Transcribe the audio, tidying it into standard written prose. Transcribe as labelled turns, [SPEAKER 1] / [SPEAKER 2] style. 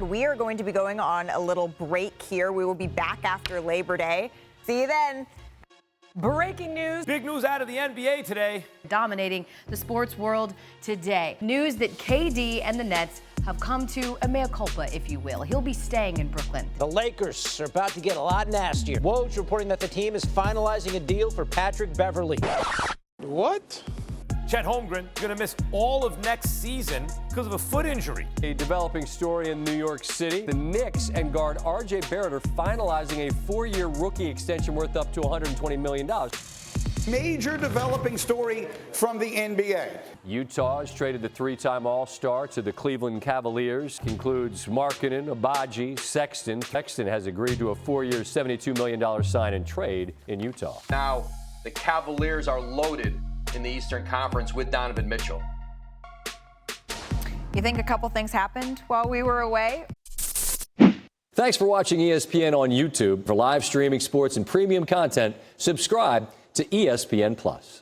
[SPEAKER 1] We are going to be going on a little break here. We will be back after Labor Day. See you then.
[SPEAKER 2] Breaking news.
[SPEAKER 3] Big news out of the NBA today.
[SPEAKER 2] Dominating the sports world today. News that KD and the Nets have come to a mea culpa, if you will. He'll be staying in Brooklyn.
[SPEAKER 4] The Lakers are about to get a lot nastier. Woj reporting that the team is finalizing a deal for Patrick Beverley.
[SPEAKER 5] What?
[SPEAKER 3] Chet Holmgren going to miss all of next season because of a foot injury.
[SPEAKER 6] A developing story in New York City. The Knicks and guard R.J. Barrett are finalizing a 4-year rookie extension worth up to $120 million.
[SPEAKER 5] Major developing story from the NBA.
[SPEAKER 6] Utah has traded the 3-time All-Star to the Cleveland Cavaliers. Includes Markkanen, Abaji, Sexton. Sexton has agreed to a 4-year, $72 million sign and trade in Utah.
[SPEAKER 7] Now, the Cavaliers are loaded in the Eastern Conference with Donovan Mitchell.
[SPEAKER 1] You think a couple things happened while we were away?
[SPEAKER 6] Thanks for watching ESPN on YouTube. For live streaming sports and premium content, subscribe to ESPN+.